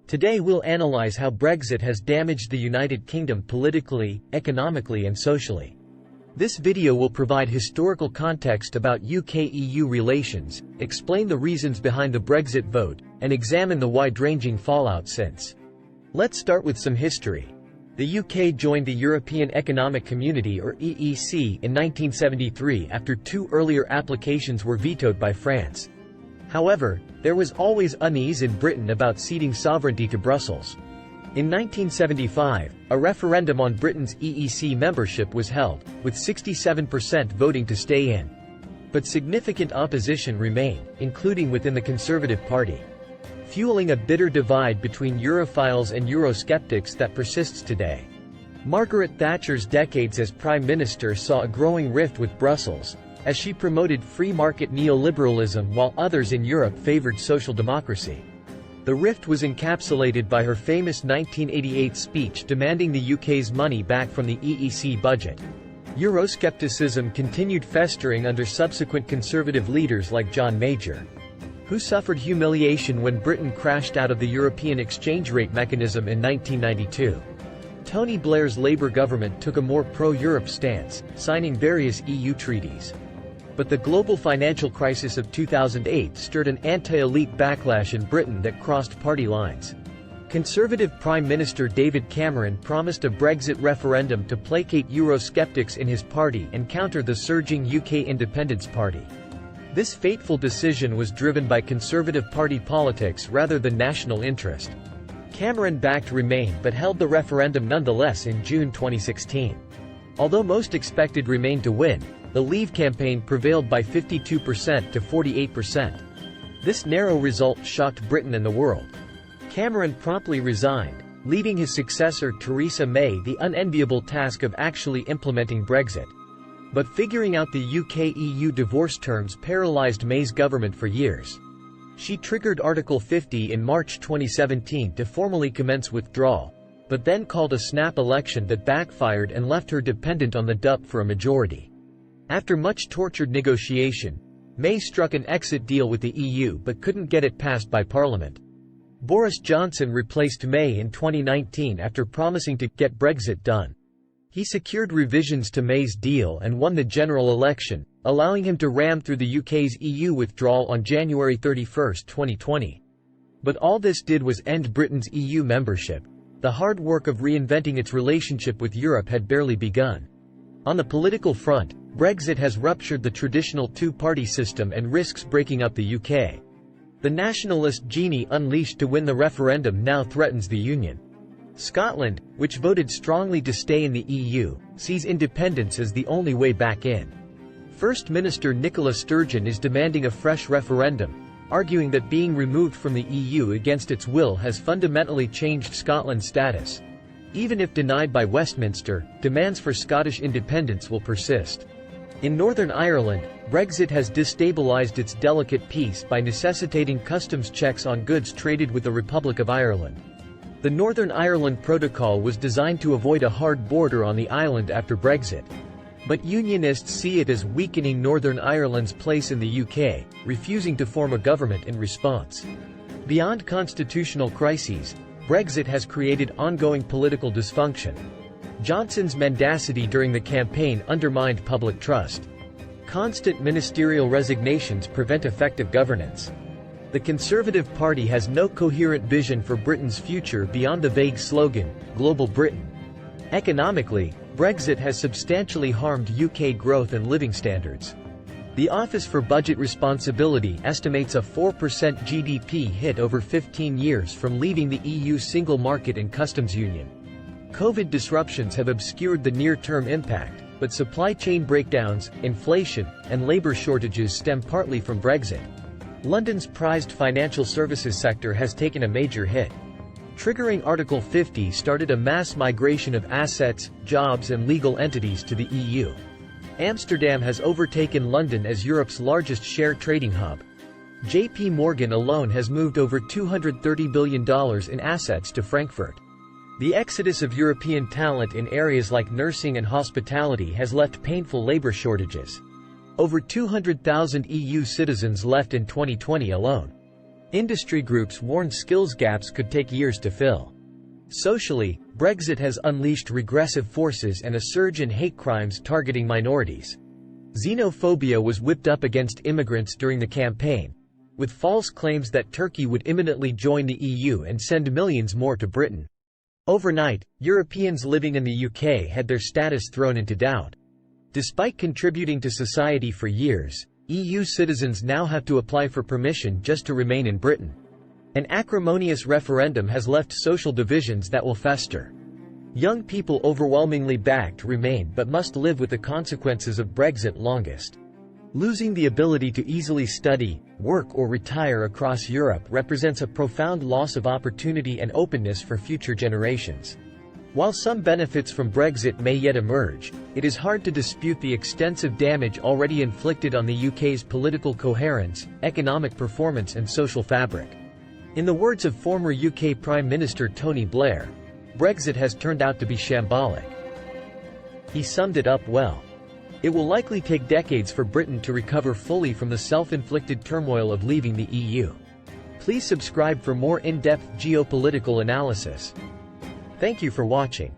Today we'll analyze how Brexit has damaged the United Kingdom politically, economically and socially. This video will provide historical context about UK-EU relations, explain the reasons behind the Brexit vote, and examine the wide-ranging fallout since. Let's start with some history. The UK joined the European Economic Community or EEC in 1973 after two earlier applications were vetoed by France. However, there was always unease in Britain about ceding sovereignty to Brussels. In 1975, a referendum on Britain's EEC membership was held, with 67% voting to stay in. But significant opposition remained, including within the Conservative Party, fueling a bitter divide between Europhiles and Eurosceptics that persists today. Margaret Thatcher's decades as Prime Minister saw a growing rift with Brussels, as she promoted free market neoliberalism while others in Europe favored social democracy. The rift was encapsulated by her famous 1988 speech demanding the UK's money back from the EEC budget. Euroscepticism continued festering under subsequent Conservative leaders like John Major, who suffered humiliation when Britain crashed out of the European exchange rate mechanism in 1992. Tony Blair's Labour government took a more pro-Europe stance, signing various EU treaties. But the global financial crisis of 2008 stirred an anti-elite backlash in Britain that crossed party lines. Conservative Prime Minister David Cameron promised a Brexit referendum to placate Eurosceptics in his party and counter the surging UK Independence Party. This fateful decision was driven by Conservative Party politics rather than national interest. Cameron backed Remain but held the referendum nonetheless in June 2016. Although most expected Remain to win, the Leave campaign prevailed by 52% to 48%. This narrow result shocked Britain and the world. Cameron promptly resigned, leaving his successor Theresa May the unenviable task of actually implementing Brexit. But figuring out the UK-EU divorce terms paralyzed May's government for years. She triggered Article 50 in March 2017 to formally commence withdrawal, but then called a snap election that backfired and left her dependent on the DUP for a majority. After much tortured negotiation, May struck an exit deal with the EU but couldn't get it passed by Parliament. Boris Johnson replaced May in 2019 after promising to get Brexit done. He secured revisions to May's deal and won the general election, allowing him to ram through the UK's EU withdrawal on January 31, 2020. But all this did was end Britain's EU membership. The hard work of reinventing its relationship with Europe had barely begun. On the political front, Brexit has ruptured the traditional two-party system and risks breaking up the UK. The nationalist genie unleashed to win the referendum now threatens the Union. Scotland, which voted strongly to stay in the EU, sees independence as the only way back in. First Minister Nicola Sturgeon is demanding a fresh referendum, arguing that being removed from the EU against its will has fundamentally changed Scotland's status. Even if denied by Westminster, demands for Scottish independence will persist. In Northern Ireland, Brexit has destabilized its delicate peace by necessitating customs checks on goods traded with the Republic of Ireland. The Northern Ireland Protocol was designed to avoid a hard border on the island after Brexit. But Unionists see it as weakening Northern Ireland's place in the UK, refusing to form a government in response. Beyond constitutional crises, Brexit has created ongoing political dysfunction. Johnson's mendacity during the campaign undermined public trust. Constant ministerial resignations prevent effective governance. The Conservative Party has no coherent vision for Britain's future beyond the vague slogan, Global Britain. Economically, Brexit has substantially harmed UK growth and living standards. The Office for Budget Responsibility estimates a 4% GDP hit over 15 years from leaving the EU single market and customs union. COVID disruptions have obscured the near-term impact, but supply chain breakdowns, inflation, and labor shortages stem partly from Brexit. London's prized financial services sector has taken a major hit. Triggering Article 50 started a mass migration of assets, jobs and legal entities to the EU. Amsterdam has overtaken London as Europe's largest share trading hub. JP Morgan alone has moved over $230 billion in assets to Frankfurt. The exodus of European talent in areas like nursing and hospitality has left painful labor shortages. Over 200,000 EU citizens left in 2020 alone. Industry groups warned skills gaps could take years to fill. Socially, Brexit has unleashed regressive forces and a surge in hate crimes targeting minorities. Xenophobia was whipped up against immigrants during the campaign, with false claims that Turkey would imminently join the EU and send millions more to Britain. Overnight, Europeans living in the UK had their status thrown into doubt. Despite contributing to society for years, EU citizens now have to apply for permission just to remain in Britain. An acrimonious referendum has left social divisions that will fester. Young people overwhelmingly backed Remain but must live with the consequences of Brexit longest. Losing the ability to easily study, work or retire across Europe represents a profound loss of opportunity and openness for future generations. While some benefits from Brexit may yet emerge, it is hard to dispute the extensive damage already inflicted on the UK's political coherence, economic performance and social fabric. In the words of former UK Prime Minister Tony Blair, Brexit has turned out to be shambolic. He summed it up well. It will likely take decades for Britain to recover fully from the self-inflicted turmoil of leaving the EU. Please subscribe for more in-depth geopolitical analysis. Thank you for watching.